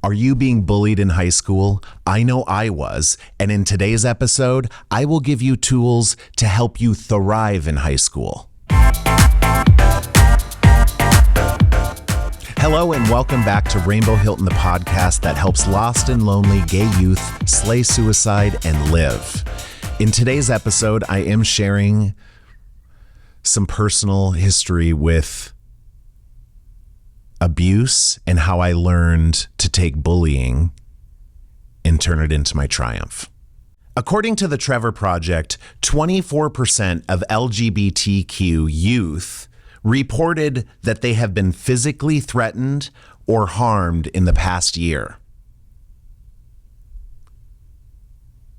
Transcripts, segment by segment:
Are you being bullied in high school? I know I was, and in today's episode, I will give you tools to help you thrive in high school. Hello and welcome back to Rainbow Hilton, the podcast that helps lost and lonely gay youth slay suicide and live. In today's episode, I am sharing some personal history with abuse and how I learned to take bullying and turn it into my triumph. According to the Trevor Project, 24% of LGBTQ youth reported that they have been physically threatened or harmed in the past year.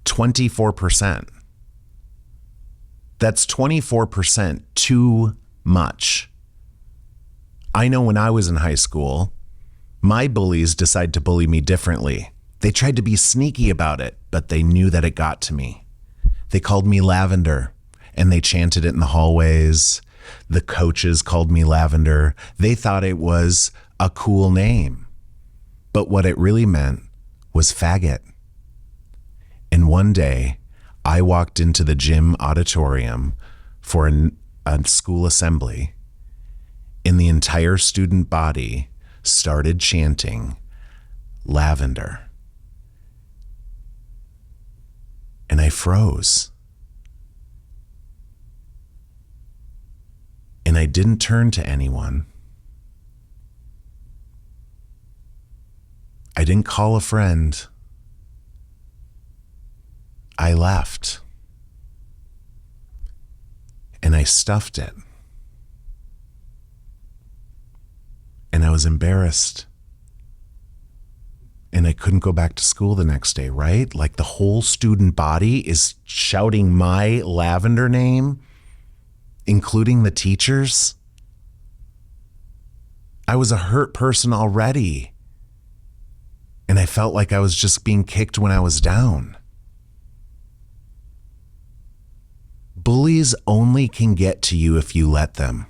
24%. That's 24% too much. I know when I was in high school, my bullies decided to bully me differently. They tried to be sneaky about it, but they knew that it got to me. They called me Lavender, and they chanted it in the hallways. The coaches called me Lavender. They thought it was a cool name, but what it really meant was faggot. And one day, I walked into the gym auditorium for a school assembly, and the entire student body started chanting Lavender. And I froze. And I didn't turn to anyone. I didn't call a friend. I left. And I stuffed it. And I was embarrassed. And I couldn't go back to school the next day, right? Like the whole student body is shouting my Lavender name, including the teachers. I was a hurt person already. And I felt like I was just being kicked when I was down. Bullies only can get to you if you let them.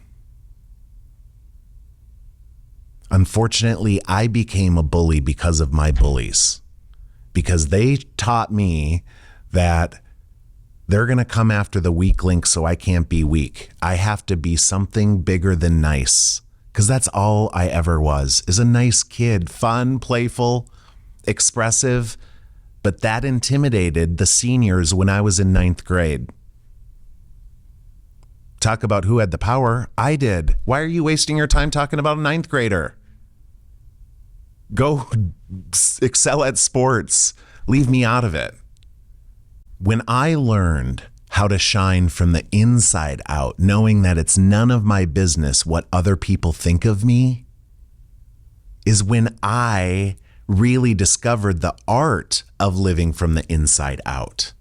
Unfortunately, I became a bully because of my bullies, because they taught me that they're going to come after the weak link so I can't be weak. I have to be something bigger than nice, because that's all I ever was, is a nice kid, fun, playful, expressive, but that intimidated the seniors when I was in 9th grade. Talk about who had the power. I did. Why are you wasting your time talking about a 9th grader? Go excel at sports. Leave me out of it. When I learned how to shine from the inside out, knowing that it's none of my business what other people think of me, is when I really discovered the art of living from the inside out.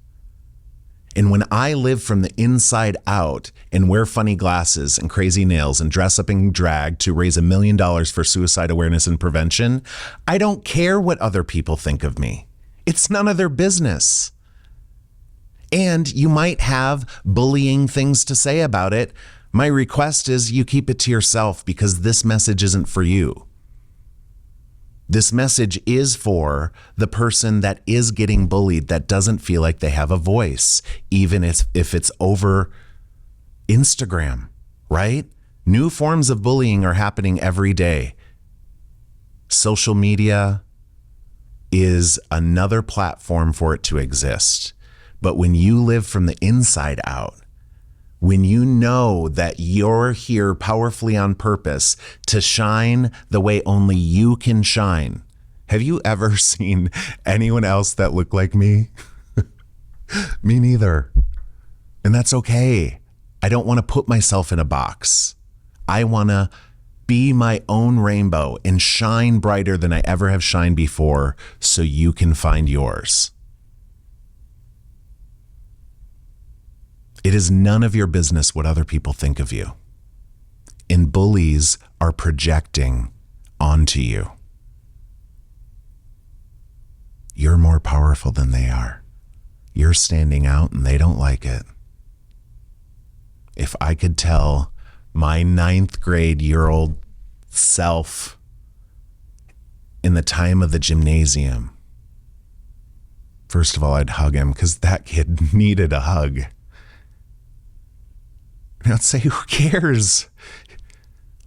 And when I live from the inside out and wear funny glasses and crazy nails and dress up in drag to raise $1 million for suicide awareness and prevention, I don't care what other people think of me. It's none of their business. And you might have bullying things to say about it. My request is you keep it to yourself, because this message isn't for you. This message is for the person that is getting bullied, that doesn't feel like they have a voice, even if it's over Instagram, right? New forms of bullying are happening every day. Social media is another platform for it to exist. But when you live from the inside out, when you know that you're here powerfully on purpose to shine the way only you can shine. Have you ever seen anyone else that looked like me? Me neither. And that's okay. I don't want to put myself in a box. I want to be my own rainbow and shine brighter than I ever have shined before, so you can find yours. It is none of your business what other people think of you. And bullies are projecting onto you. You're more powerful than they are. You're standing out and they don't like it. If I could tell my 9th grade year old self in the time of the gymnasium. First of all, I'd hug him because that kid needed a hug. And I'd say, who cares?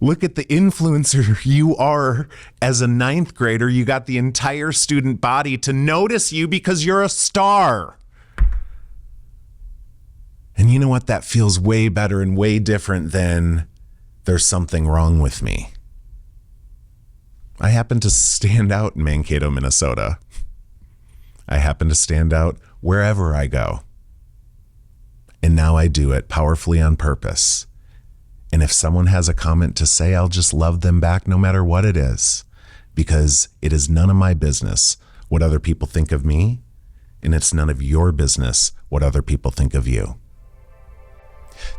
Look at the influencer you are as a 9th grader. You got the entire student body to notice you because you're a star. And you know what? That feels way better and way different than there's something wrong with me. I happen to stand out in Mankato, Minnesota. I happen to stand out wherever I go. And now I do it powerfully on purpose. And if someone has a comment to say, I'll just love them back no matter what it is, because it is none of my business what other people think of me, and it's none of your business what other people think of you.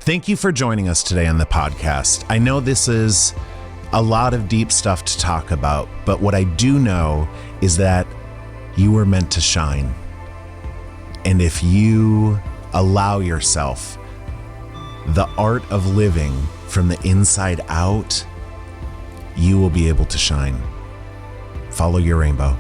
Thank you for joining us today on the podcast. I know this is a lot of deep stuff to talk about, but what I do know is that you were meant to shine. And if you allow yourself the art of living from the inside out, you will be able to shine. Follow your rainbow.